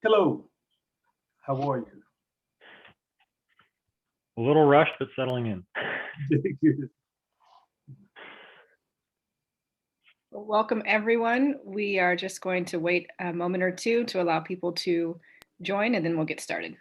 Hello, how are you? A little rushed, but settling in. Good. Welcome, everyone. We are just going to wait a moment or two to allow people to join, and then we'll get started.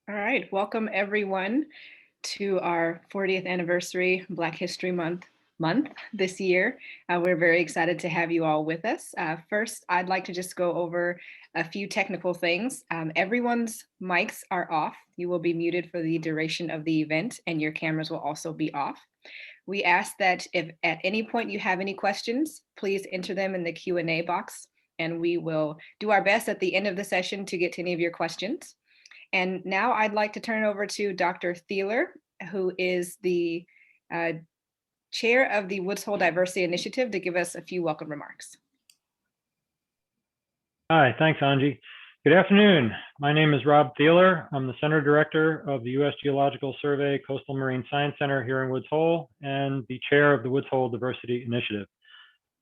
All right, welcome everyone to our 40th anniversary Black History Month this year. We're very excited to have you all with us. First, I'd like to just go over a few technical things. Everyone's mics are off. You will be muted for the duration of the event, and your cameras will also be off. We ask that if at any point you have any questions, please enter them in the Q&A box, and we will do our best at the end of the session to get to any of your questions. And now I'd like to turn it over to Dr. Thieler, who is the chair of the Woods Hole Diversity Initiative, to give us a few welcome remarks. Hi, thanks, Angie. Good afternoon. My name is Rob Thieler. I'm the Center Director of the U.S. Geological Survey Coastal Marine Science Center here in Woods Hole and the chair of the Woods Hole Diversity Initiative.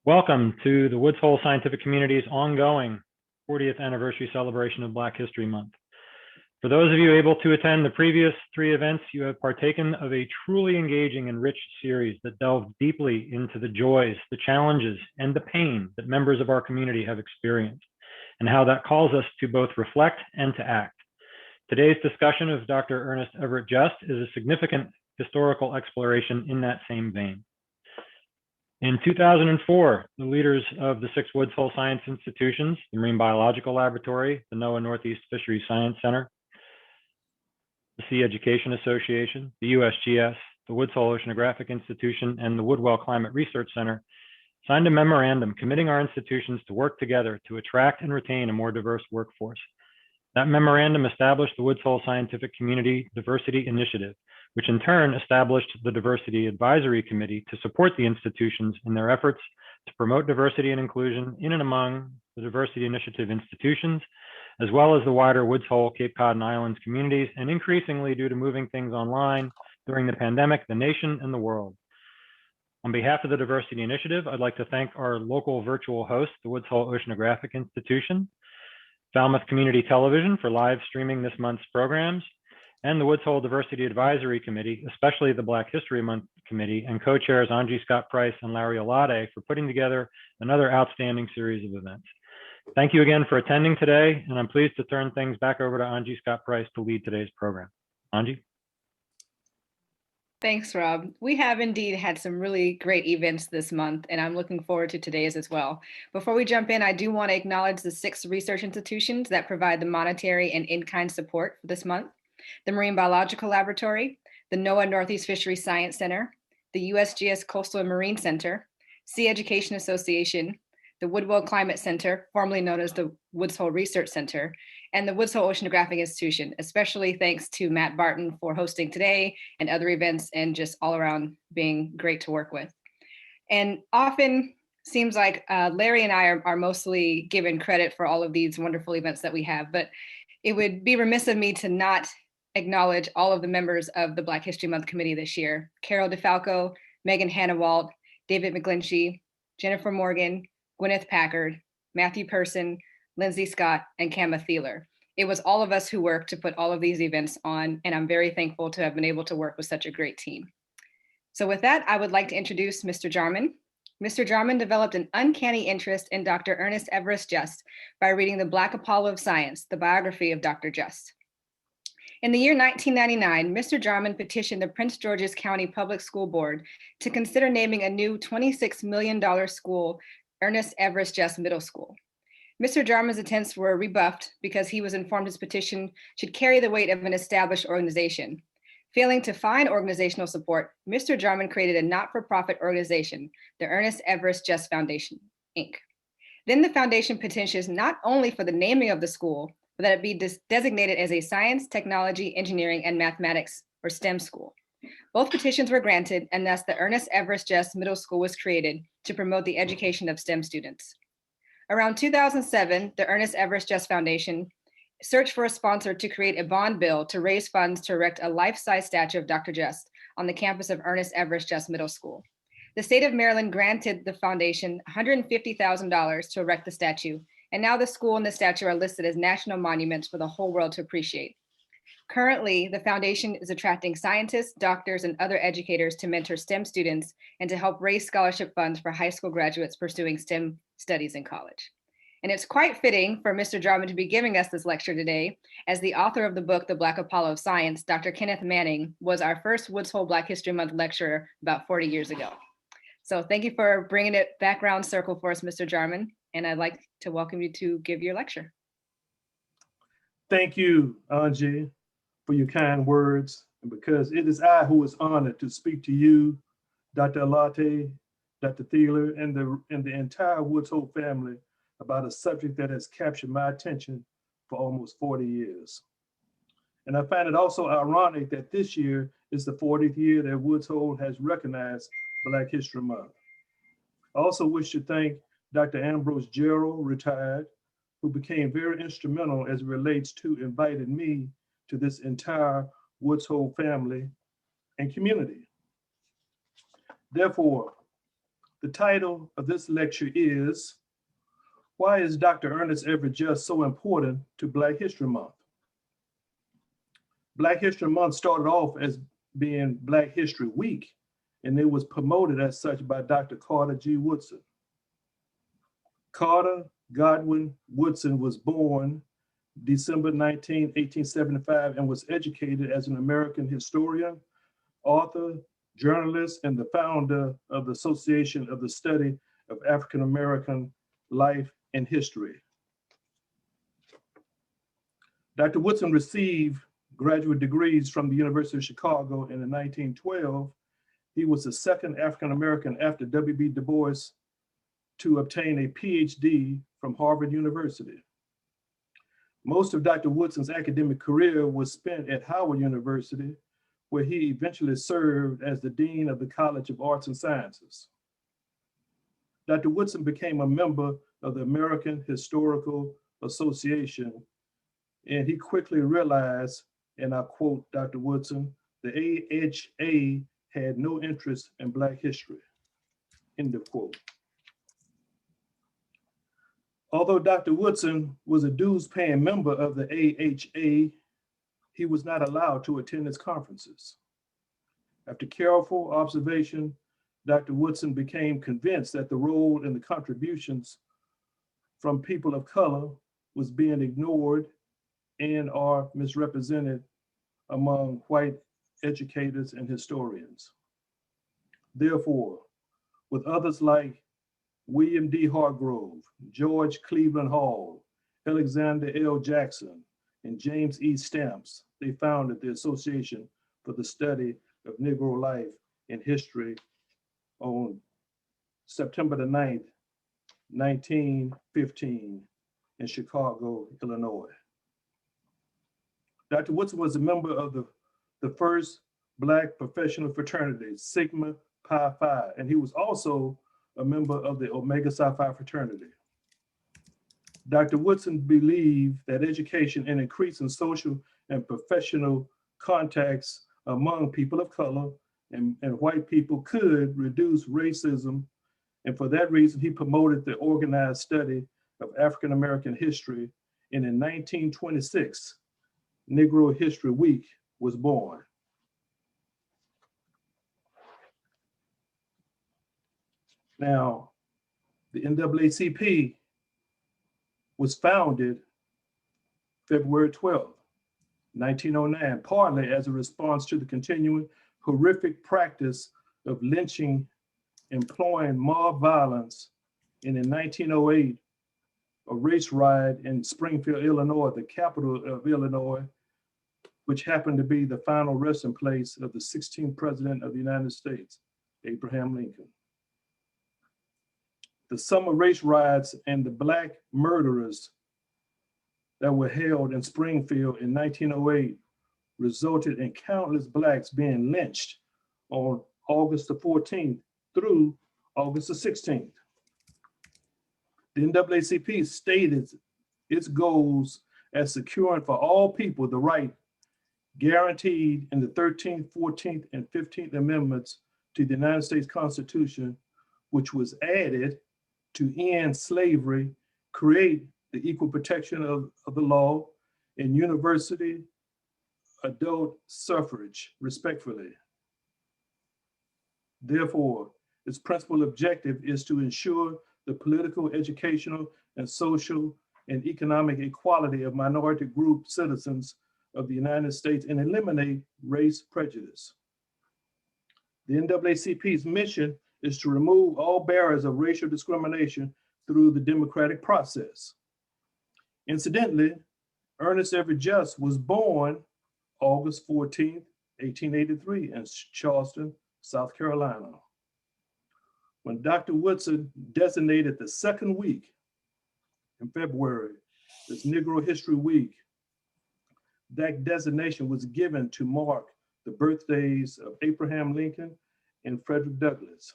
Welcome to the Woods Hole Scientific Community's ongoing 40th anniversary celebration of Black History Month. For those of you able to attend the previous 3 events, you have partaken of a truly engaging and rich series that delved deeply into the joys, the challenges, and the pain that members of our community have experienced, and how that calls us to both reflect and to act. Today's discussion of Dr. Ernest Everett Just is a significant historical exploration in that same vein. In 2004, the leaders of the 6 Woods Hole Science Institutions, the Marine Biological Laboratory, the NOAA Northeast Fisheries Science Center, the Sea Education Association, the USGS, the Woods Hole Oceanographic Institution, and the Woodwell Climate Research Center signed a memorandum committing our institutions to work together to attract and retain a more diverse workforce. That memorandum established the Woods Hole Scientific Community Diversity Initiative, which in turn established the Diversity Advisory Committee to support the institutions in their efforts to promote diversity and inclusion in and among the Diversity Initiative institutions, as well as the wider Woods Hole, Cape Cod, and Islands communities, and increasingly due to moving things online during the pandemic, the nation and the world. On behalf of the Diversity Initiative, I'd like to thank our local virtual host, the Woods Hole Oceanographic Institution, Falmouth Community Television for live streaming this month's programs, and the Woods Hole Diversity Advisory Committee, especially the Black History Month Committee, and co-chairs Angie Scott-Price and Larry Alade for putting together another outstanding series of events. Thank you again for attending today, and I'm pleased to turn things back over to Angie Scott-Price to lead today's program. Angie? Thanks, Rob. We have indeed had some really great events this month, and I'm looking forward to today's as well. Before we jump in, I do want to acknowledge the 6 research institutions that provide the monetary and in-kind support for this month: the Marine Biological Laboratory, the NOAA Northeast Fisheries Science Center, the USGS Coastal and Marine Center, Sea Education Association, the Woodwell Climate Center, formerly known as the Woods Hole Research Center, and the Woods Hole Oceanographic Institution. Especially thanks to Matt Barton for hosting today and other events, and just all around being great to work with. And often seems like Larry and I are mostly given credit for all of these wonderful events that we have, but it would be remiss of me to not acknowledge all of the members of the Black History Month Committee this year: Carol DeFalco, Megan Hannawalt, David McGlinchey, Jennifer Morgan, Gwyneth Packard, Matthew Person, Lindsay Scott, and Kama Thieler. It was all of us who worked to put all of these events on, and I'm very thankful to have been able to work with such a great team. So with that, I would like to introduce Mr. Jarmon. Mr. Jarmon developed an uncanny interest in Dr. Ernest Everett Just by reading The Black Apollo of Science, the biography of Dr. Just. In the year 1999, Mr. Jarmon petitioned the Prince George's County Public School Board to consider naming a new $26 million school Ernest Everett Just Middle School. Mr. Jarmon's attempts were rebuffed because he was informed his petition should carry the weight of an established organization. Failing to find organizational support, Mr. Jarmon created a not-for-profit organization, the Ernest Everett Just Foundation, Inc. Then the foundation petitions not only for the naming of the school, but that it be designated as a science, technology, engineering, and mathematics or STEM school. Both petitions were granted, and thus the Ernest Everett Just Middle School was created to promote the education of STEM students. Around 2007, the Ernest Everett Just Foundation searched for a sponsor to create a bond bill to raise funds to erect a life-size statue of Dr. Just on the campus of Ernest Everett Just Middle School. The state of Maryland granted the foundation $150,000 to erect the statue, and now the school and the statue are listed as national monuments for the whole world to appreciate. Currently, the foundation is attracting scientists, doctors, and other educators to mentor STEM students and to help raise scholarship funds for high school graduates pursuing STEM studies in college. And it's quite fitting for Mr. Jarmon to be giving us this lecture today, as the author of the book, The Black Apollo of Science, Dr. Kenneth Manning, was our first Woods Hole Black History Month lecturer about 40 years ago. So thank you for bringing it back round circle for us, Mr. Jarmon, and I'd like to welcome you to give your lecture. Thank you, Angie, for your kind words, and because it is I who is honored to speak to you, Dr. Alate, Dr. Thieler, and the entire Woods Hole family about a subject that has captured my attention for almost 40 years. And I find it also ironic that this year is the 40th year that Woods Hole has recognized Black History Month. I also wish to thank Dr. Ambrose Gerald, retired, who became very instrumental as it relates to inviting me to this entire Woods Hole family and community. Therefore, the title of this lecture is, why is Dr. Ernest Everett Just so important to Black History Month? Black History Month started off as being Black History Week, and it was promoted as such by Dr. Carter G. Woodson. Carter Godwin Woodson was born December 19, 1875, and was educated as an American historian, author, journalist, and the founder of the Association of the Study of African American Life and History. Dr. Woodson received graduate degrees from the University of Chicago in 1912. He was the second African American after W.B. Du Bois to obtain a PhD from Harvard University. Most of Dr. Woodson's academic career was spent at Howard University, where he eventually served as the Dean of the College of Arts and Sciences. Dr. Woodson became a member of the American Historical Association, and he quickly realized, and I quote Dr. Woodson, the AHA had no interest in Black history, end of quote. Although Dr. Woodson was a dues-paying member of the AHA, he was not allowed to attend its conferences. After careful observation, Dr. Woodson became convinced that the role and the contributions from people of color was being ignored and are misrepresented among white educators and historians. Therefore, with others like William D. Hargrove, George Cleveland Hall, Alexander L. Jackson, and James E. Stamps, they founded the Association for the Study of Negro Life and History on September the 9th, 1915 in Chicago, Illinois. Dr. Woodson was a member of the first Black professional fraternity, Sigma Pi Phi, and he was also a member of the Omega Psi Phi fraternity. Dr. Woodson believed that education and increasing social and professional contacts among people of color and white people could reduce racism. And for that reason, he promoted the organized study of African American history. And in 1926, Negro History Week was born. Now, the NAACP was founded February 12, 1909, partly as a response to the continuing horrific practice of lynching, employing mob violence, and in 1908, a race riot in Springfield, Illinois, the capital of Illinois, which happened to be the final resting place of the 16th President of the United States, Abraham Lincoln. The summer race riots and the Black murderers that were held in Springfield in 1908 resulted in countless Blacks being lynched on August the 14th through August the 16th. The NAACP stated its goals as securing for all people the right guaranteed in the 13th, 14th, and 15th Amendments to the United States Constitution, which was added to end slavery, create the equal protection of the law, and university adult suffrage, respectfully. Therefore, its principal objective is to ensure the political, educational, and social and economic equality of minority group citizens of the United States and eliminate race prejudice. The NAACP's mission is to remove all barriers of racial discrimination through the democratic process. Incidentally, Ernest Everett was born August 14th, 1883 in Charleston, South Carolina. When Dr. Woodson designated the second week in February as Negro History Week, that designation was given to mark the birthdays of Abraham Lincoln and Frederick Douglass.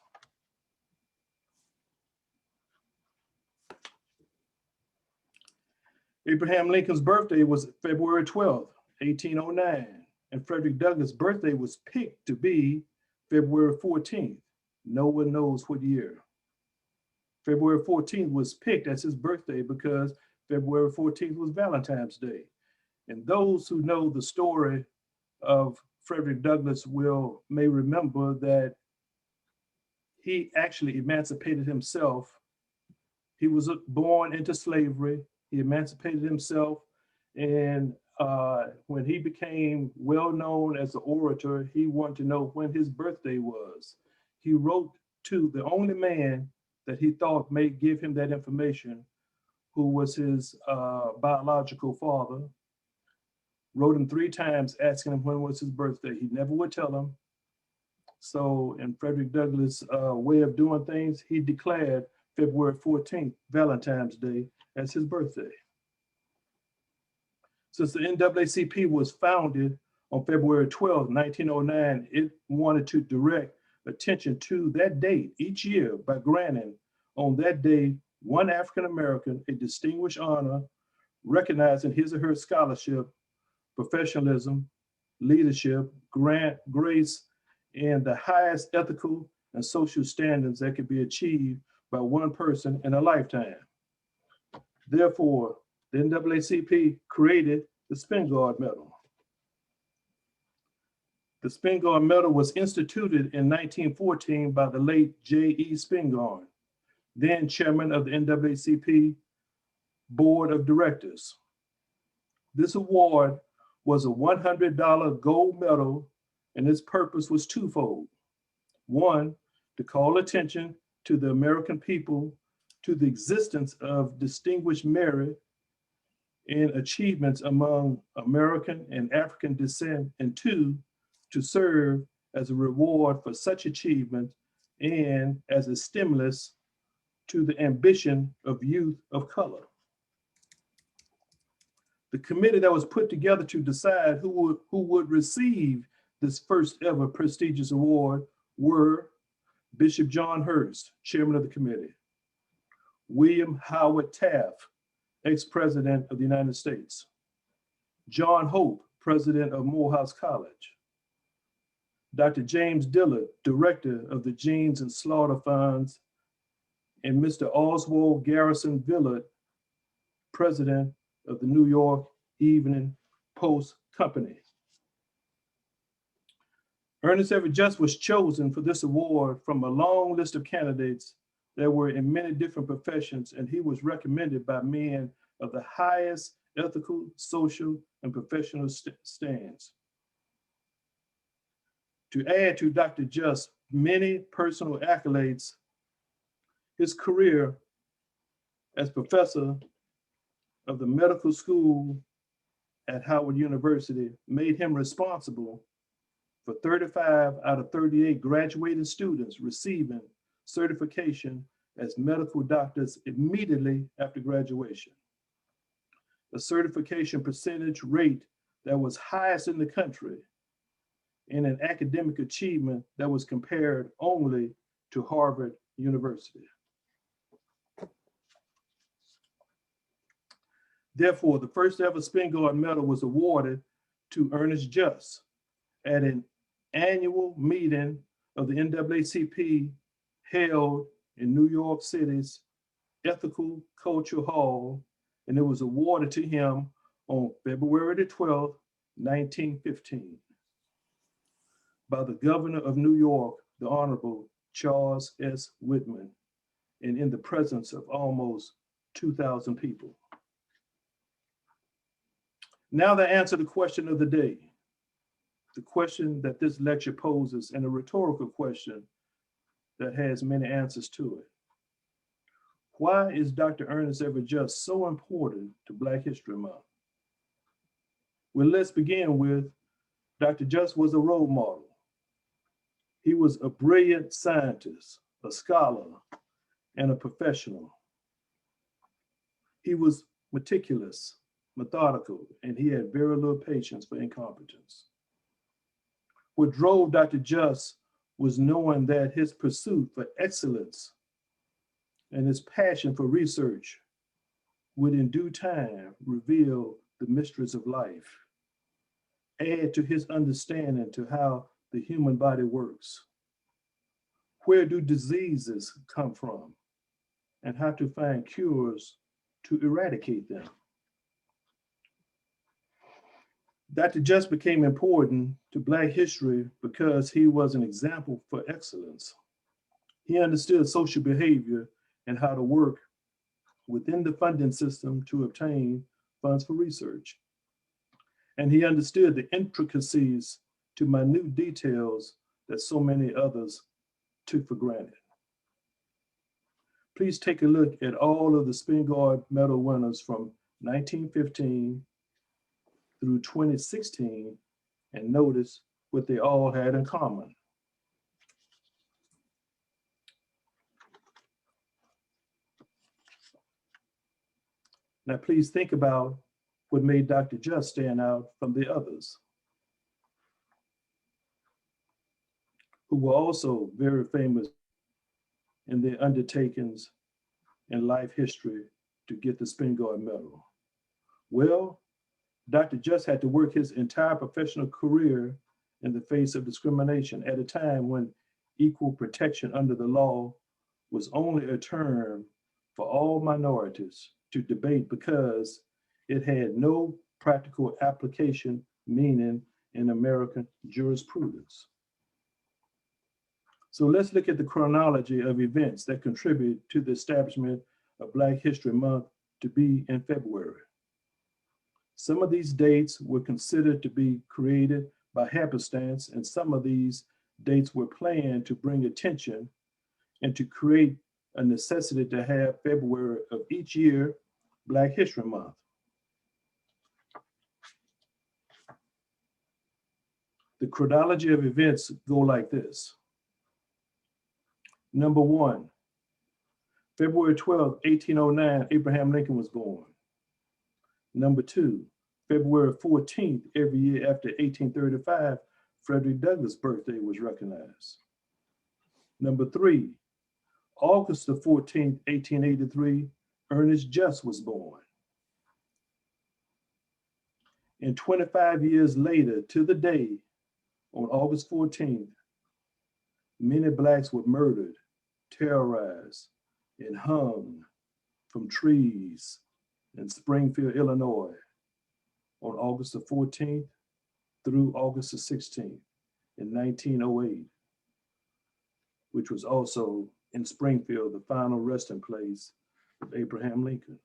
Abraham Lincoln's birthday was February 12th, 1809, and Frederick Douglass' birthday was picked to be February 14th. No one knows what year. February 14th was picked as his birthday because February 14th was Valentine's Day. And those who know the story of Frederick Douglass may remember that he actually emancipated himself. He was born into slavery. He emancipated himself. And when he became well known as an orator, he wanted to know when his birthday was. He wrote to the only man that he thought may give him that information, who was his biological father, wrote him 3 times asking him when was his birthday. He never would tell him. So in Frederick Douglass' way of doing things, he declared February 14th, Valentine's Day, as his birthday. Since the NAACP was founded on February 12, 1909, it wanted to direct attention to that date each year by granting on that day one African American a distinguished honor, recognizing his or her scholarship, professionalism, leadership, grace, and the highest ethical and social standards that could be achieved by one person in a lifetime. Therefore, the NAACP created the Spingarn Medal. The Spingarn Medal was instituted in 1914 by the late J.E. Spingarn, then chairman of the NAACP Board of Directors. This award was a $100 gold medal, and its purpose was twofold. One, to call attention to the American people to the existence of distinguished merit and achievements among American and African descent, and 2, to serve as a reward for such achievement and as a stimulus to the ambition of youth of color. The committee that was put together to decide who would receive this first ever prestigious award were Bishop John Hurst, chairman of the committee; William Howard Taft, ex-president of the United States; John Hope, president of Morehouse College; Dr. James Dillard, director of the Jeans and Slaughter Funds; and Mr. Oswald Garrison Villard, president of the New York Evening Post Company. Ernest Everett was chosen for this award from a long list of candidates that were in many different professions, and he was recommended by men of the highest ethical, social, and professional stands. To add to Dr. Just's many personal accolades, his career as professor of the medical school at Howard University made him responsible for 35 out of 38 graduating students receiving certification as medical doctors immediately after graduation. A certification percentage rate that was highest in the country, and an academic achievement that was compared only to Harvard University. Therefore, the first ever Spingarn Medal was awarded to Ernest Just at an annual meeting of the NAACP held in New York City's Ethical Culture Hall, and it was awarded to him on February the 12th, 1915, by the governor of New York, the Honorable Charles S. Whitman, and in the presence of almost 2,000 people. Now to answer the question of the day, the question that this lecture poses, and a rhetorical question that has many answers to it. Why is Dr. Ernest Everett Just so important to Black History Month? Well, let's begin with Dr. Just was a role model. He was a brilliant scientist, a scholar, and a professional. He was meticulous, methodical, and he had very little patience for incompetence. What drove Dr. Just was knowing that his pursuit for excellence and his passion for research would in due time reveal the mysteries of life, add to his understanding to how the human body works. Where do diseases come from, and how to find cures to eradicate them? Dr. Just became important to Black history because he was an example for excellence. He understood social behavior and how to work within the funding system to obtain funds for research. And he understood the intricacies to minute details that so many others took for granted. Please take a look at all of the Spingarn Medal winners from 1915 through 2016 and notice what they all had in common. Now, please think about what made Dr. Just stand out from the others, who were also very famous in their undertakings and life history to get the Spingarn Medal. Well, Dr. Just had to work his entire professional career in the face of discrimination at a time when equal protection under the law was only a term for all minorities to debate because it had no practical application meaning in American jurisprudence. So let's look at the chronology of events that contribute to the establishment of Black History Month to be in February. Some of these dates were considered to be created by happenstance, and some of these dates were planned to bring attention and to create a necessity to have February of each year Black History Month. The chronology of events go like this. Number one, February 12, 1809, Abraham Lincoln was born. Number two, February 14th, every year after 1835, Frederick Douglass' birthday was recognized. Number three, August the 14th, 1883, Ernest Just was born. And 25 years later, to the day, on August 14th, many Blacks were murdered, terrorized, and hung from trees in Springfield, Illinois, on August the 14th through August the 16th in 1908, which was also in Springfield, the final resting place of Abraham Lincoln.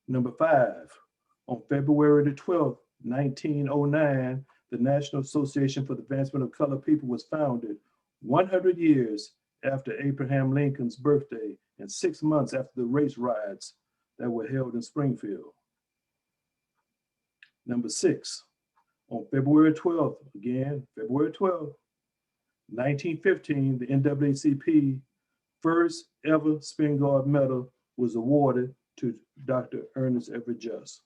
Number five, on February the 12th, 1909, the National Association for the Advancement of Colored People was founded 100 years after Abraham Lincoln's birthday and 6 months after the race riots that were held in Springfield. Number 6, on February 12th, again, February 12th, 1915, the NAACP first ever Spin Guard medal was awarded to Dr. Ernest Everett Just.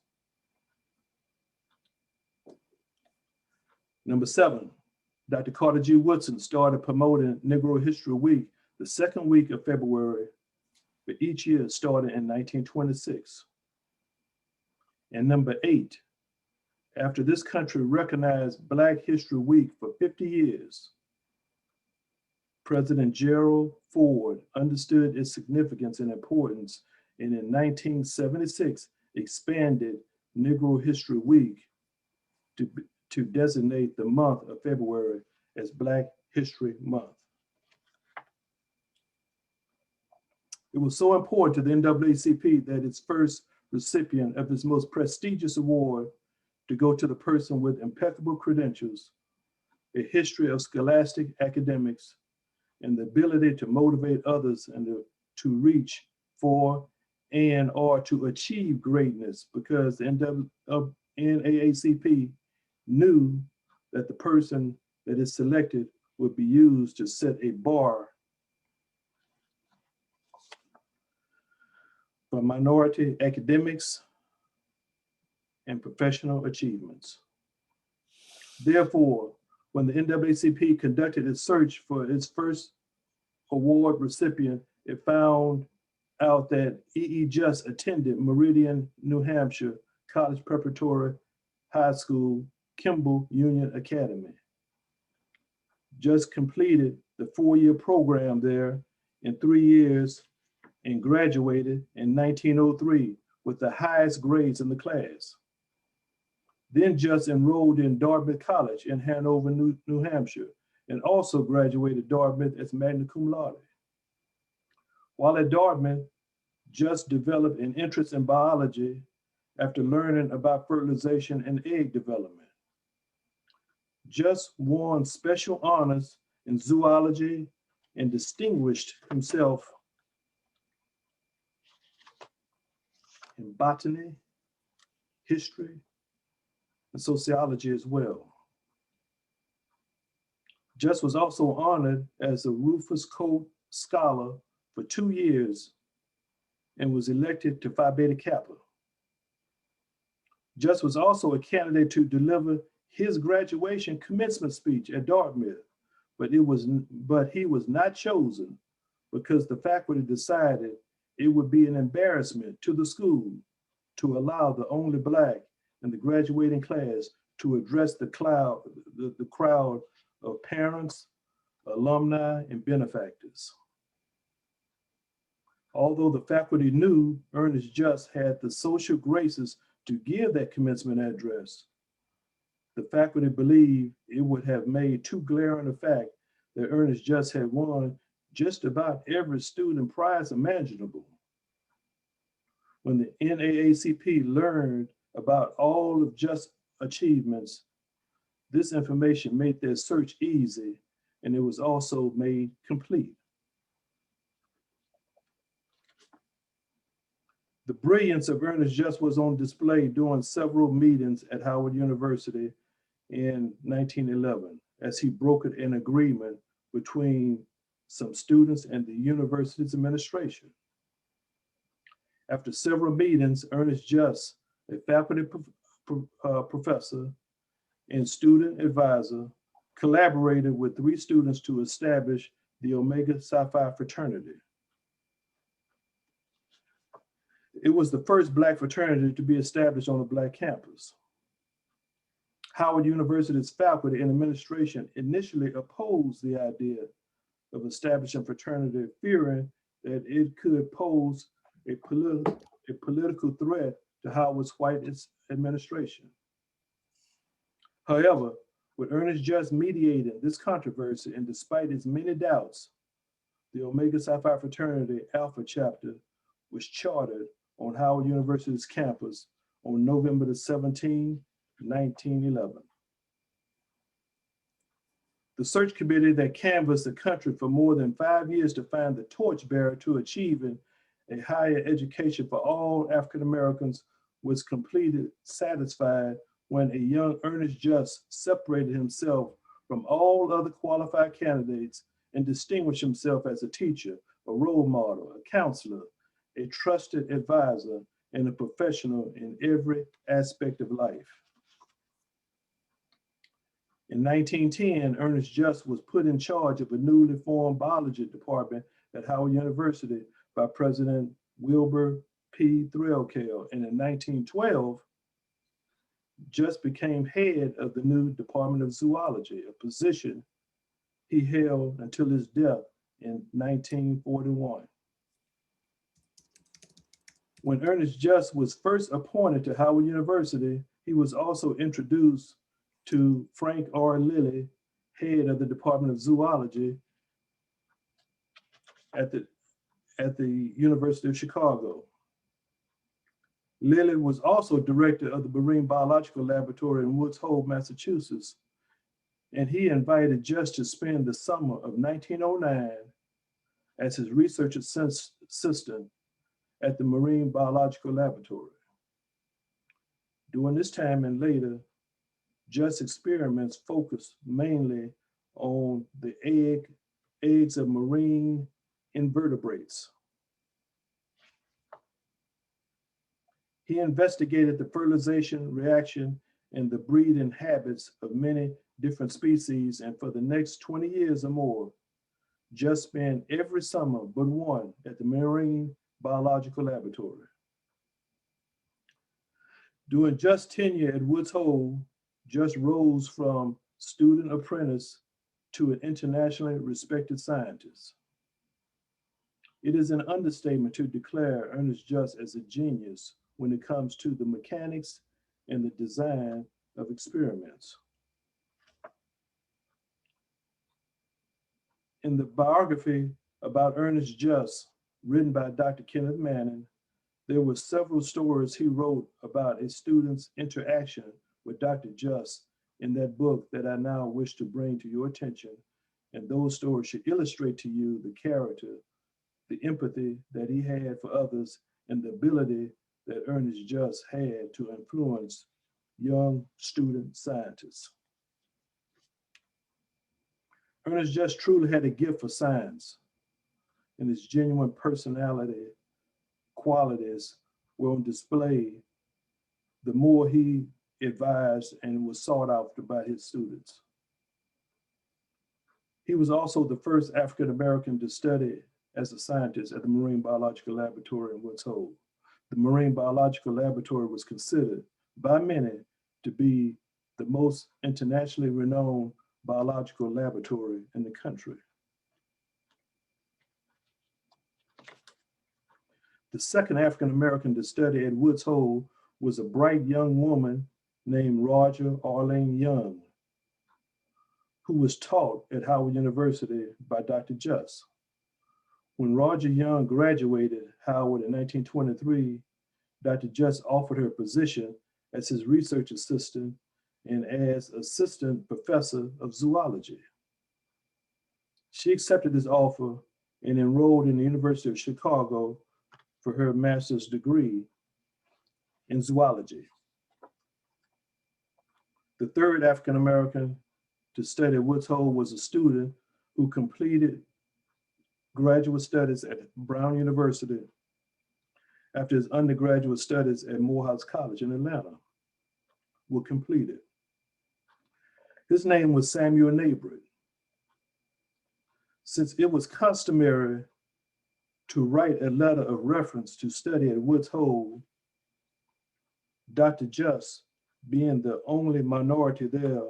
Number 7, Dr. Carter G. Woodson started promoting Negro History Week the second week of February for each year starting in 1926. And number 8, after this country recognized Black History Week for 50 years, President Gerald Ford understood its significance and importance, and in 1976 expanded Negro History Week to designate the month of February as Black History Month. It was so important to the NAACP that its first recipient of its most prestigious award to go to the person with impeccable credentials, a history of scholastic academics, and the ability to motivate others and to reach for and or to achieve greatness, because the NAACP knew that the person that is selected would be used to set a bar for minority academics and professional achievements. Therefore, when the NAACP conducted its search for its first award recipient, it found out that E.E. Just attended Meridian, New Hampshire College Preparatory High School, Kimball Union Academy. Just completed the 4-year program there in 3 years and graduated in 1903 with the highest grades in the class. Then Just enrolled in Dartmouth College in Hanover, New Hampshire, and also graduated Dartmouth as magna cum laude. While at Dartmouth, Just developed an interest in biology after learning about fertilization and egg development. Just won special honors in zoology and distinguished himself in botany, history, and sociology as well. Just was also honored as a Rufus Coat Scholar for 2 years and was elected to Phi Beta Kappa. Just was also a candidate to deliver his graduation commencement speech at Dartmouth, but he was not chosen because the faculty decided it would be an embarrassment to the school to allow the only Black in the graduating class to address the crowd of parents, alumni, and benefactors. Although the faculty knew Ernest Just had the social graces to give that commencement address, the faculty believed it would have made too glaring a fact that Ernest Just had won just about every student prize imaginable. When the NAACP learned about all of Just's achievements, this information made their search easy, and it was also made complete. The brilliance of Ernest Just was on display during several meetings at Howard University in 1911, as he brokered an agreement between some students and the university's administration. After several meetings, Ernest Just, a faculty professor and student advisor, collaborated with 3 students to establish the Omega Psi Phi fraternity. It was the first Black fraternity to be established on a Black campus. Howard University's faculty and administration initially opposed the idea of establishing fraternity, fearing that it could pose a political threat to Howard's white administration. However, with Ernest Just mediating this controversy, and despite its many doubts, the Omega Psi Phi fraternity Alpha chapter was chartered on Howard University's campus on November 17, 1911. The search committee that canvassed the country for more than 5 years to find the torchbearer to achieving a higher education for all African Americans was completed satisfied when a young Ernest Just separated himself from all other qualified candidates and distinguished himself as a teacher, a role model, a counselor, a trusted advisor, and a professional in every aspect of life. In 1910, Ernest Just was put in charge of a newly formed biology department at Howard University by President Wilbur P. Threlkeld. And in 1912, Just became head of the new Department of Zoology, a position he held until his death in 1941. When Ernest Just was first appointed to Howard University, he was also introduced to Frank R. Lilly, head of the Department of Zoology at the University of Chicago. Lilly was also director of the Marine Biological Laboratory in Woods Hole, Massachusetts, and he invited Just to spend the summer of 1909 as his research assistant at the Marine Biological Laboratory. During this time and later, Just experiments focused mainly on the eggs of marine invertebrates. He investigated the fertilization reaction and the breeding habits of many different species, and for the next 20 years or more, Just spent every summer but one at the Marine Biological Laboratory. During Just's tenure at Woods Hole, Just rose from student apprentice to an internationally respected scientist. It is an understatement to declare Ernest Just as a genius when it comes to the mechanics and the design of experiments. In the biography about Ernest Just, written by Dr. Kenneth Manning, there were several stories he wrote about a student's interaction with Dr. Just in that book that I now wish to bring to your attention. And those stories should illustrate to you the character, the empathy that he had for others, and the ability that Ernest Just had to influence young student scientists. Ernest Just truly had a gift for science, and his genuine personality qualities were on display the more he advised and was sought after by his students. He was also the first African-American to study as a scientist at the Marine Biological Laboratory in Woods Hole. The Marine Biological Laboratory was considered by many to be the most internationally renowned biological laboratory in the country. The second African-American to study at Woods Hole was a bright young woman named Roger Arlene Young, who was taught at Howard University by Dr. Just. When Roger Young graduated Howard in 1923, Dr. Just offered her a position as his research assistant and as assistant professor of zoology. She accepted this offer and enrolled in the University of Chicago for her master's degree in zoology. The third African-American to study at Woods Hole was a student who completed graduate studies at Brown University after his undergraduate studies at Morehouse College in Atlanta were completed. His name was Samuel Everett. Since it was customary to write a letter of reference to study at Woods Hole, Dr. Just, being the only minority there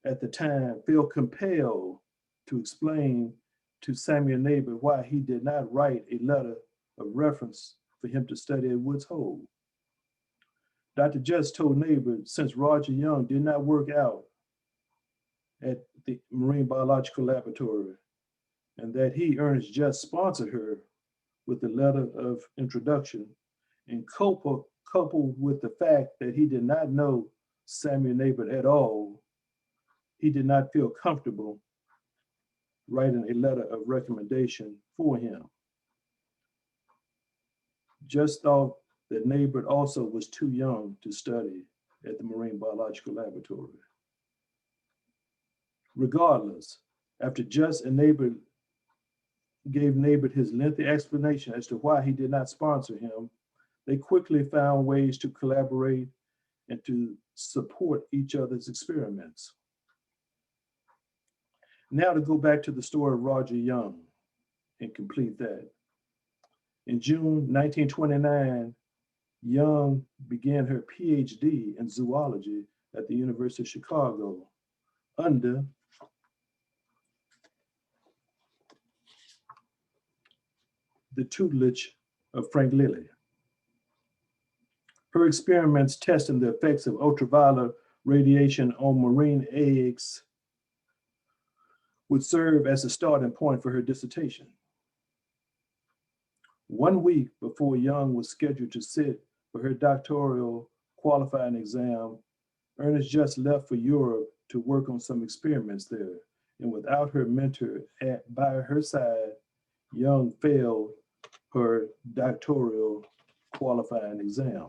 at the time, felt compelled to explain to Samuel Everett why he did not write a letter of reference for him to study at Woods Hole. Dr. Just told Everett, since Roger Young did not work out at the Marine Biological Laboratory, and that he, Ernest Just, sponsored her with a letter of introduction, and coupled with the fact that he did not know Samuel Everett at all, he did not feel comfortable writing a letter of recommendation for him. Just thought that Everett also was too young to study at the Marine Biological Laboratory. Regardless, after Just and Neighbor gave Neighbor his lengthy explanation as to why he did not sponsor him, they quickly found ways to collaborate and to support each other's experiments. Now to go back to the story of Roger Young and complete that. In June 1929, Young began her PhD in zoology at the University of Chicago under the tutelage of Frank Lilly. Her experiments testing the effects of ultraviolet radiation on marine eggs would serve as a starting point for her dissertation. 1 week before Young was scheduled to sit for her doctoral qualifying exam, Ernest just left for Europe to work on some experiments there. And without her mentor by her side, Young failed her doctoral qualifying exam.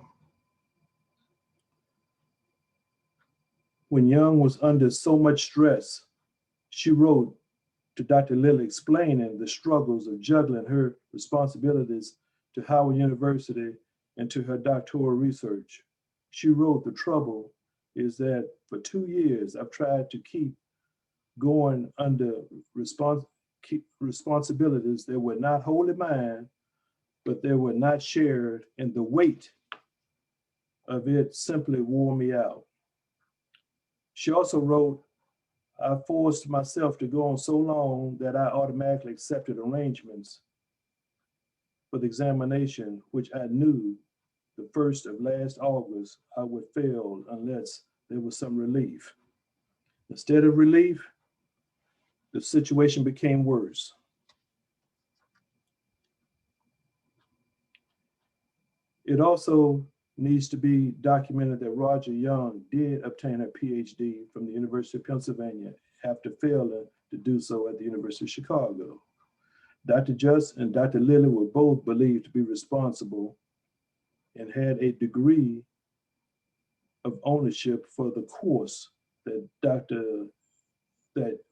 When Young was under so much stress, she wrote to Dr. Lilly explaining the struggles of juggling her responsibilities to Howard University and to her doctoral research. She wrote, "The trouble is that for 2 years, I've tried to keep going under responsibilities that were not wholly mine, but they were not shared, and the weight of it simply wore me out." She also wrote, "I forced myself to go on so long that I automatically accepted arrangements for the examination, which I knew the 1st of last August I would fail unless there was some relief. Instead of relief, the situation became worse." It also needs to be documented that Roger Young did obtain her PhD from the University of Pennsylvania after failing to do so at the University of Chicago. Dr. Just and Dr. Lilly were both believed to be responsible and had a degree of ownership for the course that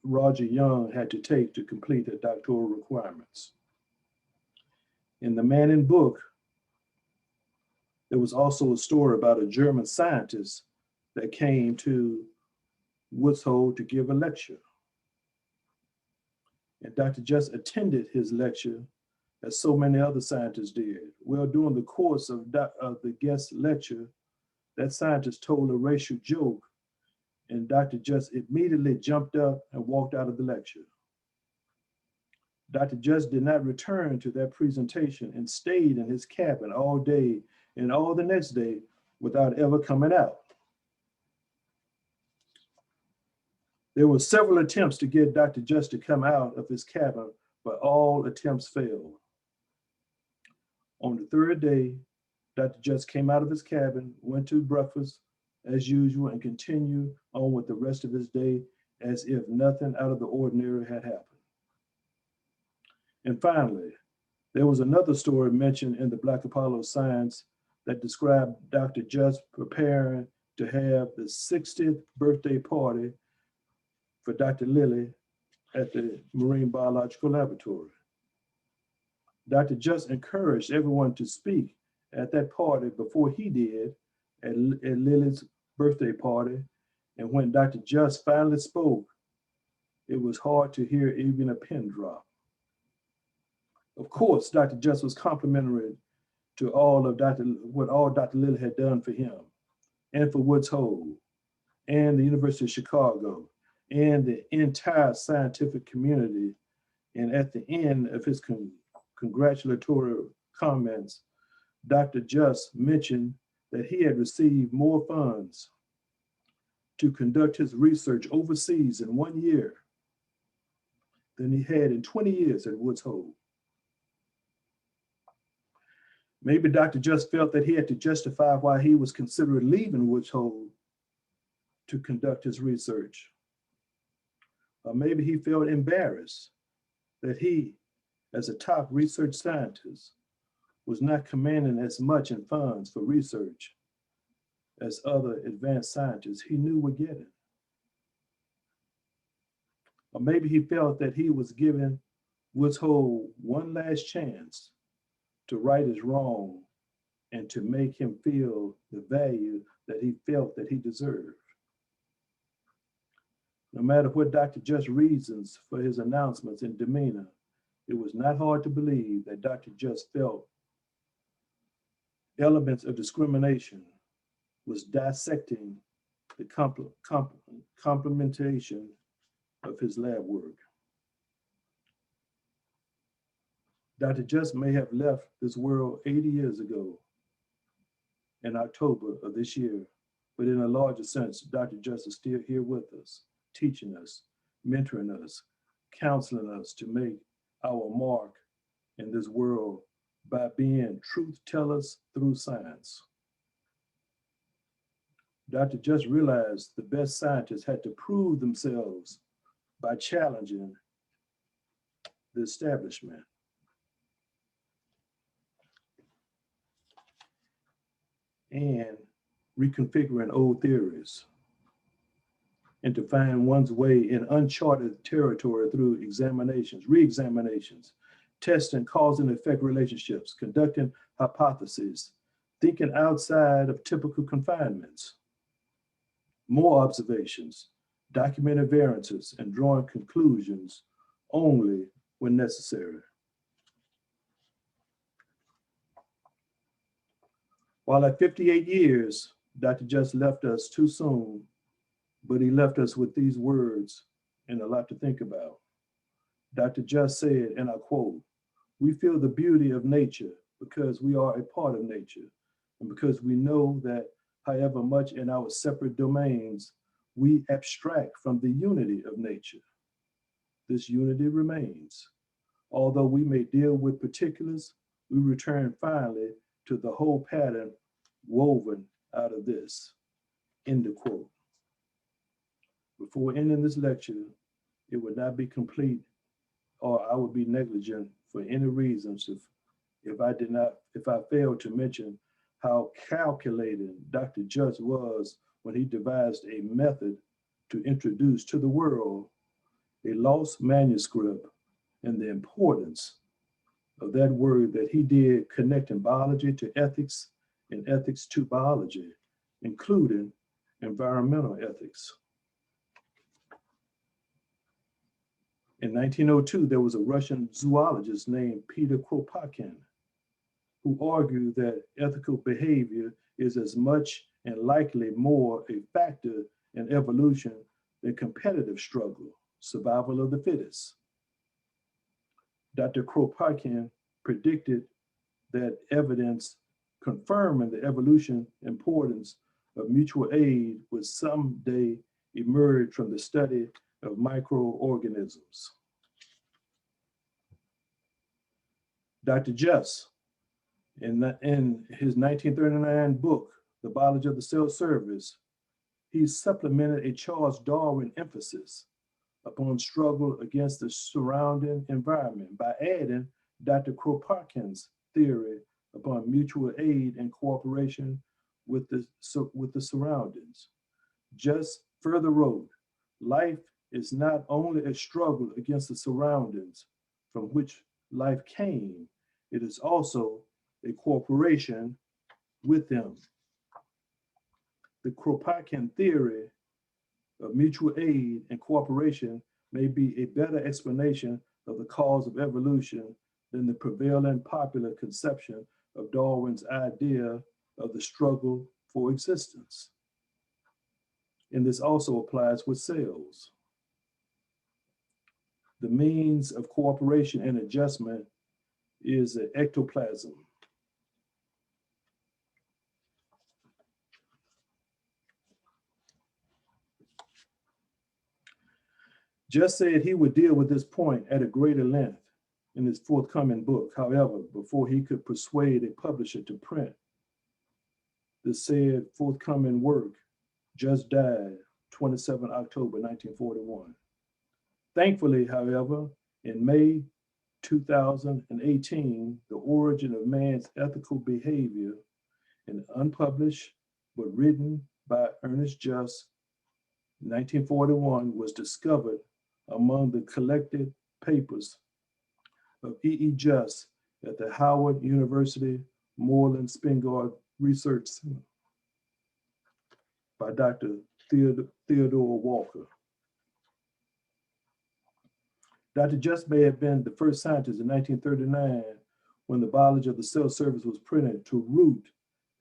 Roger Young had to take to complete her doctoral requirements. In the Manning book, there was also a story about a German scientist that came to Woods Hole to give a lecture. And Dr. Just attended his lecture, as so many other scientists did. Well, during the course of the guest lecture, that scientist told a racial joke, and Dr. Just immediately jumped up and walked out of the lecture. Dr. Just did not return to that presentation and stayed in his cabin all day and all the next day without ever coming out. There were several attempts to get Dr. Just to come out of his cabin, but all attempts failed. On the 3rd day, Dr. Just came out of his cabin, went to breakfast as usual, and continued on with the rest of his day as if nothing out of the ordinary had happened. And finally, there was another story mentioned in the Black Apollo Science that described Dr. Just preparing to have the 60th birthday party for Dr. Lilly at the Marine Biological Laboratory. Dr. Just encouraged everyone to speak at that party before he did at Lilly's birthday party. And when Dr. Just finally spoke, it was hard to hear even a pin drop. Of course, Dr. Just was complimentary to all of what Dr. Lilly had done for him and for Woods Hole and the University of Chicago and the entire scientific community. And at the end of his congratulatory comments, Dr. Just mentioned that he had received more funds to conduct his research overseas in 1 year than he had in 20 years at Woods Hole. Maybe Dr. Just felt that he had to justify why he was considering leaving Woods Hole to conduct his research. Or maybe he felt embarrassed that he, as a top research scientist, was not commanding as much in funds for research as other advanced scientists he knew were getting. Or maybe he felt that he was giving Woods Hole one last chance to right his wrong and to make him feel the value that he felt that he deserved. No matter what Dr. Just reasons for his announcements and demeanor, it was not hard to believe that Dr. Just felt elements of discrimination, was dissecting the complementation of his lab work. Dr. Just may have left this world 80 years ago in October of this year, but in a larger sense, Dr. Just is still here with us, teaching us, mentoring us, counseling us to make our mark in this world by being truth tellers through science. Dr. Just realized the best scientists had to prove themselves by challenging the establishment. And reconfiguring old theories, and to find one's way in uncharted territory through examinations, re-examinations, testing cause and effect relationships, conducting hypotheses, thinking outside of typical confinements, more observations, documenting variances, and drawing conclusions only when necessary. While at 58 years, Dr. Just left us too soon, but he left us with these words and a lot to think about. Dr. Just said, and I quote, "We feel the beauty of nature because we are a part of nature, and because we know that however much in our separate domains, we abstract from the unity of nature. This unity remains. Although we may deal with particulars, we return finally to the whole pattern woven out of this." End of quote. Before ending this lecture, it would not be complete, or I would be negligent for any reasons if I failed to mention how calculating Dr. Just was when he devised a method to introduce to the world a lost manuscript and the importance of that word that he did, connecting biology to ethics and ethics to biology, including environmental ethics. In 1902, there was a Russian zoologist named Peter Kropotkin who argued that ethical behavior is as much and likely more a factor in evolution than competitive struggle, survival of the fittest. Dr. Kropotkin predicted that evidence confirming the evolution importance of mutual aid would someday emerge from the study of microorganisms. Dr. Just, in his 1939 book, The Biology of the Cell Service, he supplemented a Charles Darwin emphasis upon struggle against the surrounding environment by adding Dr. Kropotkin's theory upon mutual aid and cooperation with the surroundings. Just further wrote, "Life is not only a struggle against the surroundings from which life came, it is also a cooperation with them." The Kropotkin theory of mutual aid and cooperation may be a better explanation of the cause of evolution than the prevailing popular conception of Darwin's idea of the struggle for existence. And this also applies with cells. The means of cooperation and adjustment is the ectoplasm. Just said he would deal with this point at a greater length in his forthcoming book. However, before he could persuade a publisher to print the said forthcoming work, Just died 27 October 1941. Thankfully, however, in May 2018, The Origin of Man's Ethical Behavior, an unpublished but written by Ernest Just in 1941, was discovered among the collected papers of E. Just at the Howard University Moreland Spingarn Research Center by Dr. Theodore Walker. Dr. Just may have been the first scientist in 1939 when the biology of the cell surface was printed to root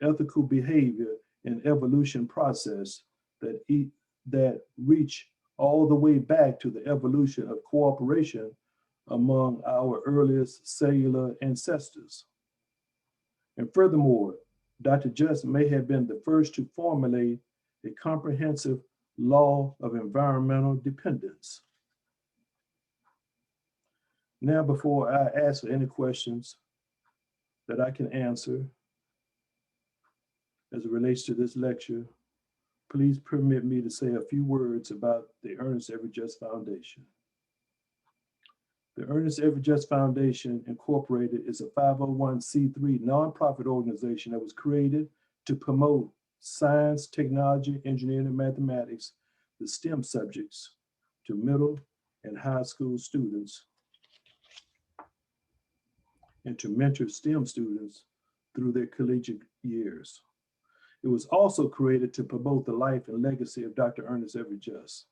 ethical behavior in evolution process that reach all the way back to the evolution of cooperation among our earliest cellular ancestors. And furthermore, Dr. Just may have been the first to formulate a comprehensive law of environmental dependence. Now, before I ask for any questions that I can answer as it relates to this lecture, please permit me to say a few words about the Ernest Everett Just Foundation. The Ernest Everett Just Foundation Incorporated is a 501c3 nonprofit organization that was created to promote science, technology, engineering, and mathematics, the STEM subjects, to middle and high school students, and to mentor STEM students through their collegiate years. It was also created to promote the life and legacy of Dr. Ernest Everett Just.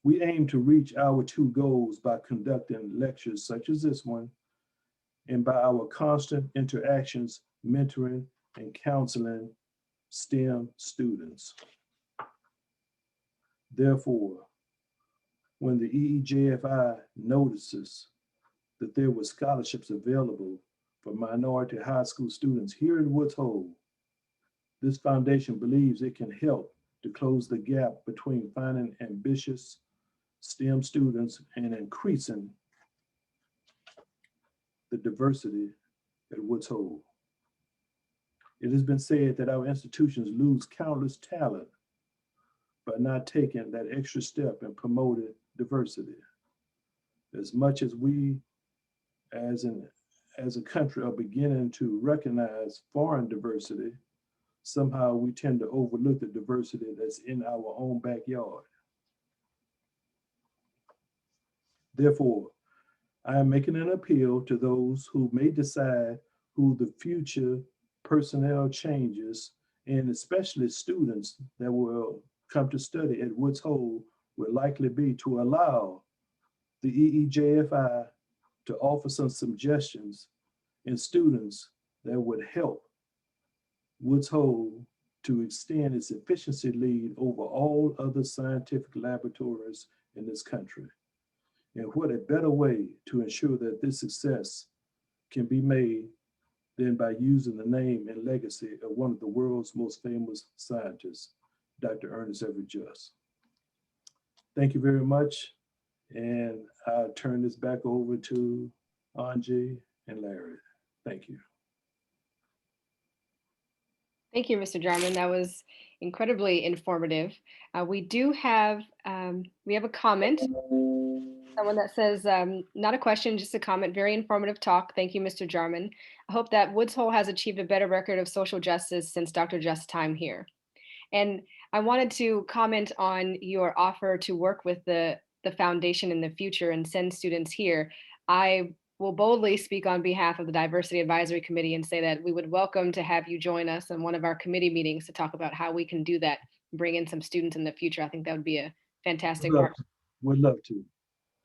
We aim to reach our two goals by conducting lectures such as this one, and by our constant interactions, mentoring, and counseling STEM students. Therefore, when the EEJFI notices that there were scholarships available for minority high school students here in Woods Hole, this foundation believes it can help to close the gap between finding ambitious STEM students and increasing the diversity at Woods Hole. It has been said that our institutions lose countless talent by not taking that extra step in promoting diversity. As much as we as a country are beginning to recognize foreign diversity, somehow we tend to overlook the diversity that's in our own backyard. Therefore, I am making an appeal to those who may decide who the future personnel changes, and especially students that will come to study at Woods Hole, will likely be to allow the EEJFI to offer some suggestions in students that would help Woods Hole to extend its efficiency lead over all other scientific laboratories in this country. And what a better way to ensure that this success can be made than by using the name and legacy of one of the world's most famous scientists, Dr. Ernest Everett Just. Thank you very much. And I'll turn this back over to Anji and Larry. Thank you. Thank you, Mr. Jarmon. That was incredibly informative. We do have a comment. Someone that says, not a question, just a comment, very informative talk. Thank you, Mr. Jarmon. I hope that Woods Hole has achieved a better record of social justice since Dr. Just's time here. And I wanted to comment on your offer to work with the foundation in the future and send students here. I will boldly speak on behalf of the Diversity Advisory Committee and say that we would welcome to have you join us in one of our committee meetings to talk about how we can do that, bring in some students in the future. I think that would be a fantastic part. Would love to.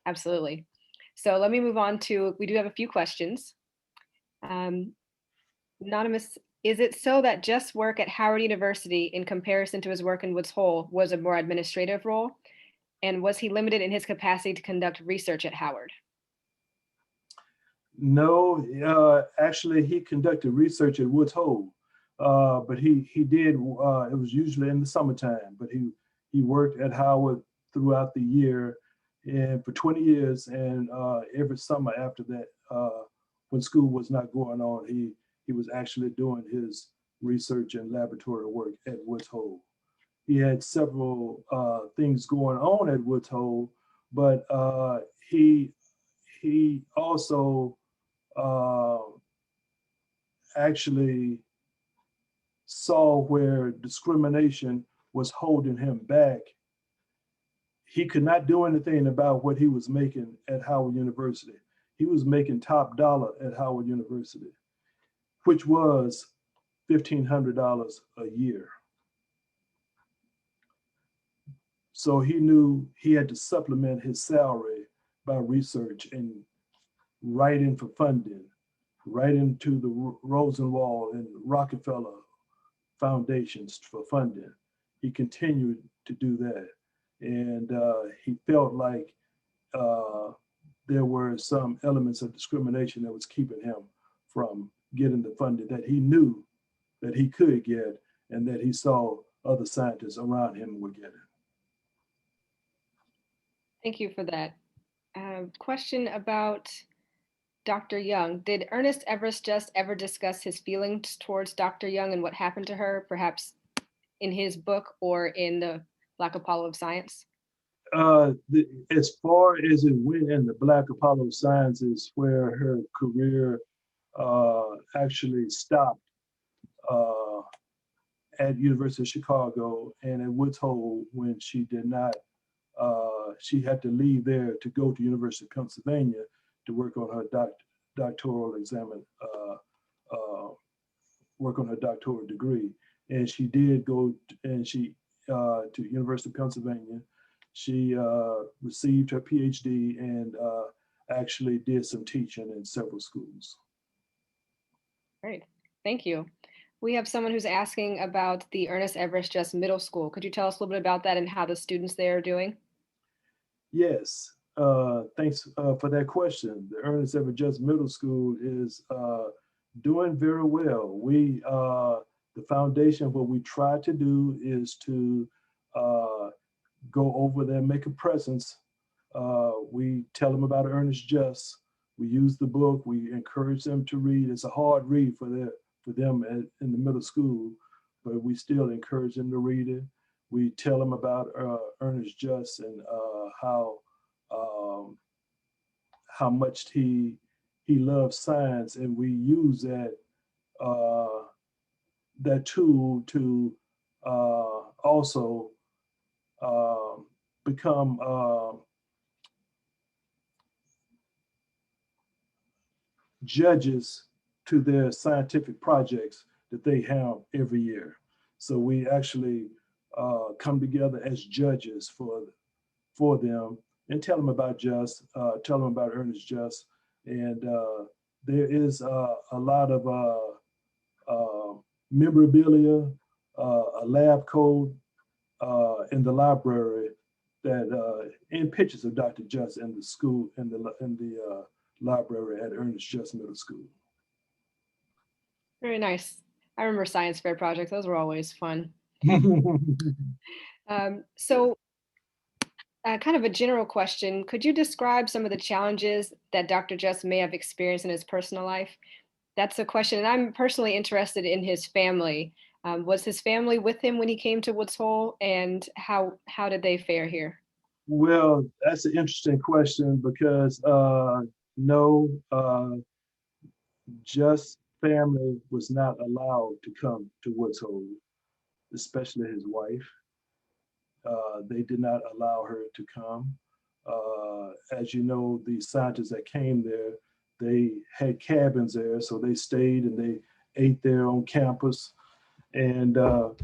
Absolutely. So let me move on to, we do have a few questions. Anonymous, is it so that Just's work at Howard University in comparison to his work in Woods Hole was a more administrative role? And was he limited in his capacity to conduct research at Howard? No, actually he conducted research at Woods Hole, but he did, it was usually in the summertime, but he worked at Howard throughout the year and for 20 years, and every summer after that, when school was not going on, he was actually doing his research and laboratory work at Woods Hole. He had several things going on at Woods Hole, but he also actually saw where discrimination was holding him back. He could not do anything about what he was making at Howard University. He was making top dollar at Howard University, which was $1,500 a year. So he knew he had to supplement his salary by research and writing for funding, writing to the Rosenwald and Rockefeller foundations for funding. He continued to do that. And he felt like there were some elements of discrimination that was keeping him from getting the funding that he knew that he could get and that he saw other scientists around him were getting. Thank you for that. Question about Dr. Young. Did Ernest Everett just ever discuss his feelings towards Dr. Young and what happened to her, perhaps in his book or in the Black Apollo of Science? As far as it went in the Black Apollo of Science is where her career actually stopped at University of Chicago and at Woods Hole when she did not, she had to leave there to go to University of Pennsylvania to work on her doctoral work on her doctoral degree. And she did go to University of Pennsylvania. She received her PhD and actually did some teaching in several schools. Great, thank you. We have someone who's asking about the Ernest Everett Just Middle School. Could you tell us a little bit about that and how the students there are doing? Yes, thanks for that question. The Ernest Everett Just Middle School is doing very well. We, the foundation, what we try to do is to go over there, make a presence. We tell them about Ernest Just. We use the book. We encourage them to read. It's a hard read for them in the middle school, but we still encourage them to read it. We tell them about Ernest Just and how much he loves science, and we use that that tool to also become judges to their scientific projects that they have every year. So we actually come together as judges for them and tell them about Just, tell them about Ernest Just. And there is a lot of memorabilia, a lab coat in the library that and pictures of Dr. Just in the school, in the library at Ernest Just Middle School. Very nice. I remember science fair projects. Those were always fun. So kind of a general question, could you describe some of the challenges that Dr. Just may have experienced in his personal life? That's a question, and I'm personally interested in his family. Was his family with him when he came to Woods Hole, and how did they fare here? Well, that's an interesting question because no, Just family was not allowed to come to Woods Hole, especially his wife. They did not allow her to come. As you know, the scientists that came there, they had cabins there, so they stayed and they ate there on campus. And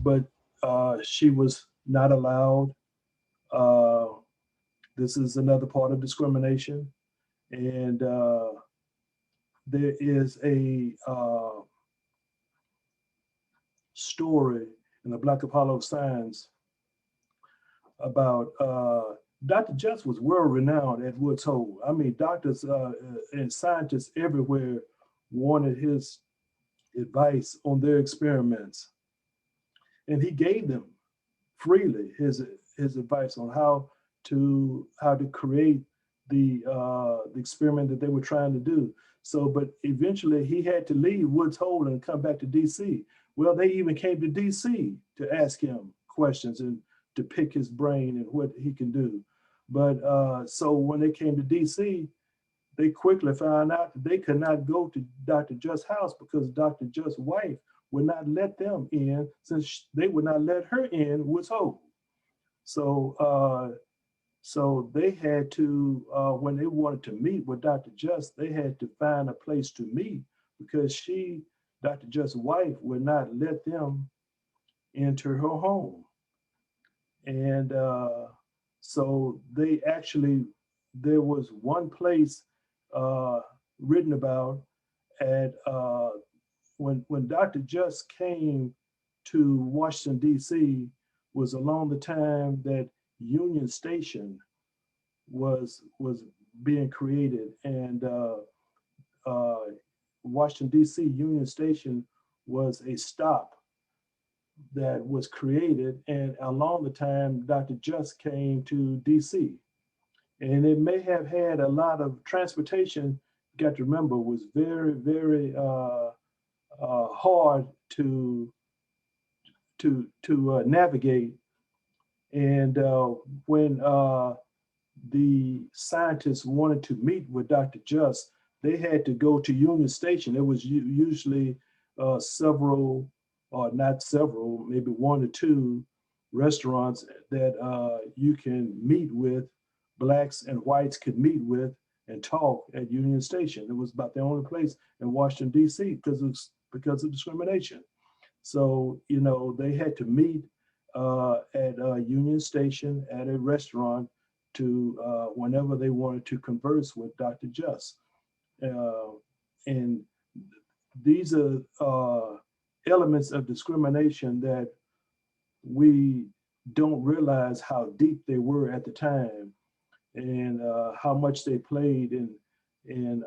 but she was not allowed. This is another part of discrimination, and there is a story in the Black Apollo of Science about Dr. Just was world renowned at Woods Hole. I mean, doctors and scientists everywhere wanted his advice on their experiments. And he gave them freely his advice on how to create the experiment that they were trying to do. So, but eventually he had to leave Woods Hole and come back to DC. Well, they even came to DC to ask him questions and to pick his brain and what he can do. But so when they came to DC, they quickly found out that they could not go to Dr. Just's house because Dr. Just's wife would not let them in since they would not let her in Woods Hole. So they had to, when they wanted to meet with Dr. Just, they had to find a place to meet because Dr. Just's wife, would not let them into her home. And so there was one place written about at when Dr. Just came to Washington, D.C., was along the time that Union Station was being created, and Washington, D.C. Union Station was a stop that was created, and along the time Dr. Just came to DC. And it may have had a lot of transportation, you got to remember, was very, very hard to navigate. And when the scientists wanted to meet with Dr. Just, they had to go to Union Station. It was usually several, or not several, maybe one or two restaurants that you can meet with, blacks and whites could meet with and talk at Union Station. It was about the only place in Washington, D.C. because of discrimination. So, they had to meet at Union Station at a restaurant to whenever they wanted to converse with Dr. Just. And these are elements of discrimination that we don't realize how deep they were at the time, and how much they played in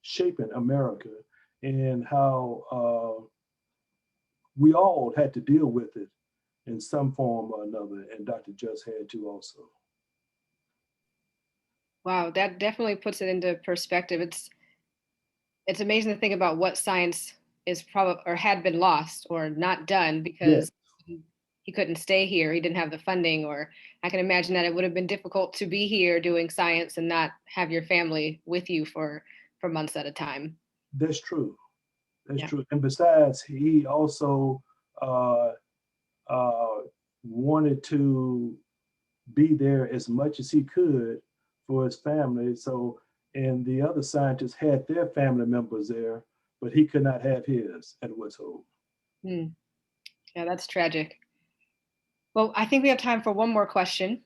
shaping America, and how we all had to deal with it in some form or another, and Dr. Just had to also. Wow, that definitely puts it into perspective. It's amazing to think about what science is probably or had been lost or not done because Yes. he couldn't stay here. He didn't have the funding, or I can imagine that it would have been difficult to be here doing science and not have your family with you for months at a time. That's true. That's Yeah. true. And besides, he also uh, uh, wanted to be there as much as he could for his family. So, and the other scientists had their family members there, but he could not have his at Woods Hole. Hmm. Yeah, that's tragic. Well, I think we have time for one more question.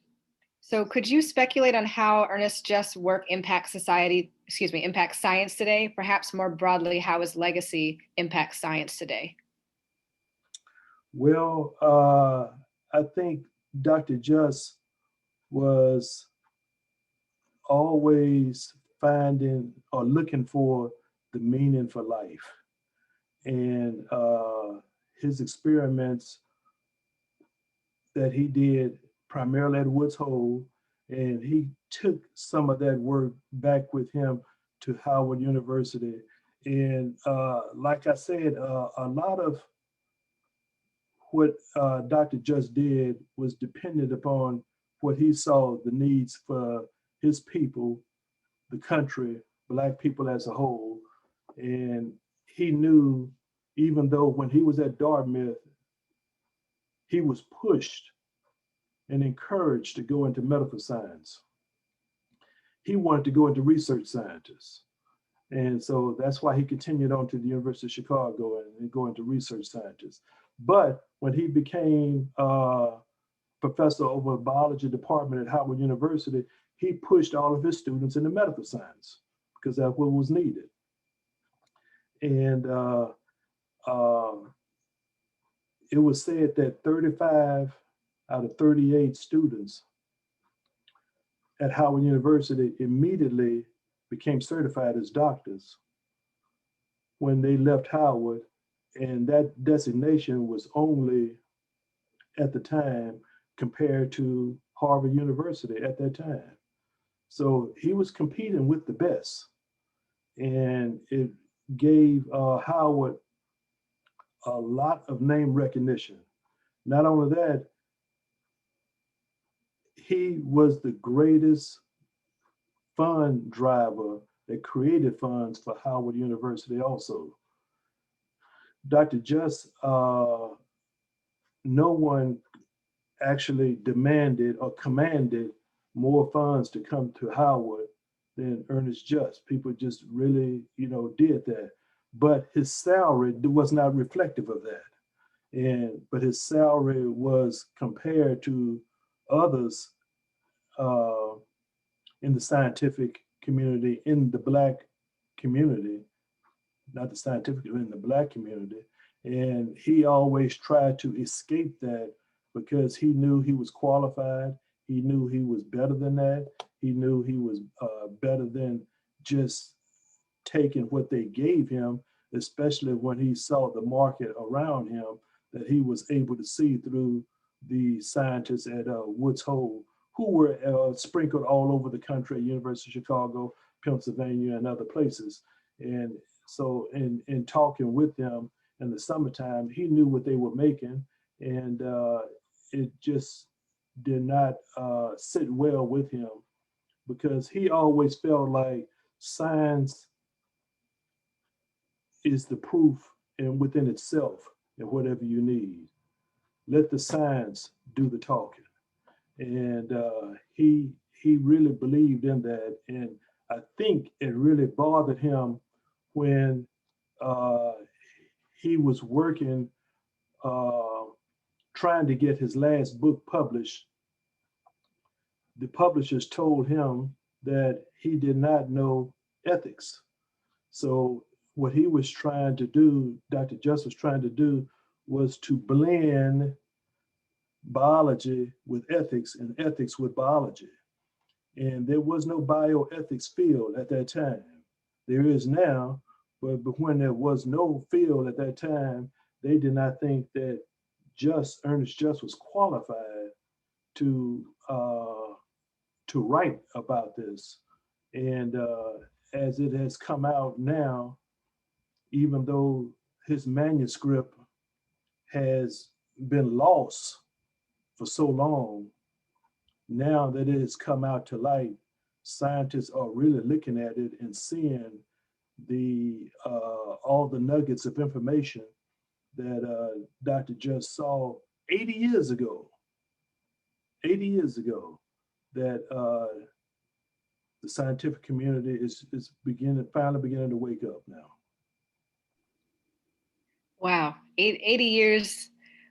So could you speculate on how Ernest Just's work impacts impacts science today? Perhaps more broadly, how his legacy impacts science today? Well, I think Dr. Just was always finding or looking for the meaning for life. And his experiments that he did primarily at Woods Hole, and he took some of that work back with him to Howard University. And like I said, a lot of what Dr. Just did was dependent upon what he saw the needs for his people, the country, Black people as a whole. And he knew, even though when he was at Dartmouth, he was pushed and encouraged to go into medical science. He wanted to go into research scientists. And so that's why he continued on to the University of Chicago and go into research scientists. But when he became professor over the biology department at Howard University, he pushed all of his students into medical science because that's what was needed. And it was said that 35 out of 38 students at Howard University immediately became certified as doctors when they left Howard. And that designation was only, at the time, compared to Harvard University at that time. So he was competing with the best. And it gave Howard a lot of name recognition. Not only that, he was the greatest fund driver that created funds for Howard University also. Dr. Just, no one actually demanded or commanded more funds to come to Howard than Ernest Just. People just really, did that. But his salary was not reflective of that. But his salary was compared to others in the scientific community, in the Black community, not the scientific, in the Black community. And he always tried to escape that because he knew he was qualified. He knew he was better than that. He knew he was better than just taking what they gave him, especially when he saw the market around him that he was able to see through the scientists at Woods Hole, who were sprinkled all over the country at University of Chicago, Pennsylvania, and other places. And so in talking with them in the summertime, he knew what they were making, and it just did not sit well with him because he always felt like science is the proof and within itself and whatever you need. Let the science do the talking. And he really believed in that. And I think it really bothered him when he was working, trying to get his last book published. The publishers told him that he did not know ethics. So what he was trying to do, Dr. Just was trying to do, was to blend biology with ethics and ethics with biology. And there was no bioethics field at that time. There is now, but when there was no field at that time, they did not think that Ernest Just was qualified to write about this. And as it has come out now, even though his manuscript has been lost for so long, now that it has come out to light, scientists are really looking at it and seeing the all the nuggets of information that Dr. Just saw 80 years ago. 80 years ago, that the scientific community is finally beginning to wake up now. Wow, 80 years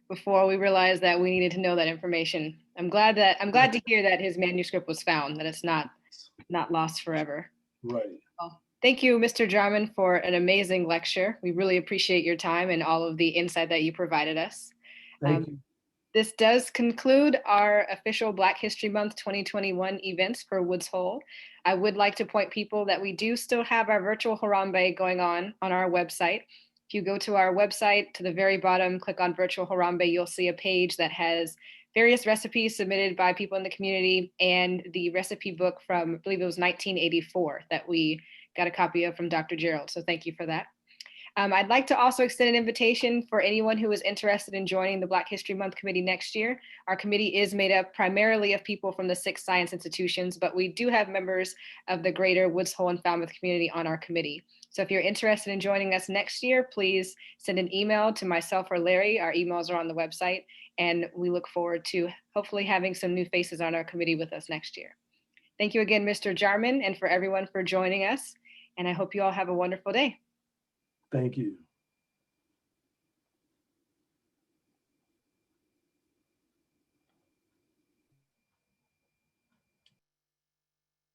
before we realized that we needed to know that information. I'm glad to hear that his manuscript was found, that it's not lost forever. Right. Well, thank you, Mr. Jarmon, for an amazing lecture. We really appreciate your time and all of the insight that you provided us. Thank you. This does conclude our official Black History Month 2021 events for Woods Hole. I would like to point people that we do still have our virtual Harambe going on our website. If you go to our website, to the very bottom, click on Virtual Harambe, you'll see a page that has various recipes submitted by people in the community and the recipe book from, I believe it was 1984 that we got a copy of from Dr. Gerald. So thank you for that. I'd like to also extend an invitation for anyone who is interested in joining the Black History Month Committee next year. Our committee is made up primarily of people from the 6 science institutions, but we do have members of the greater Woods Hole and Falmouth community on our committee. So if you're interested in joining us next year, please send an email to myself or Larry. Our emails are on the website, and we look forward to hopefully having some new faces on our committee with us next year. Thank you again, Mr. Jarmon, and for everyone for joining us. And I hope you all have a wonderful day. Thank you.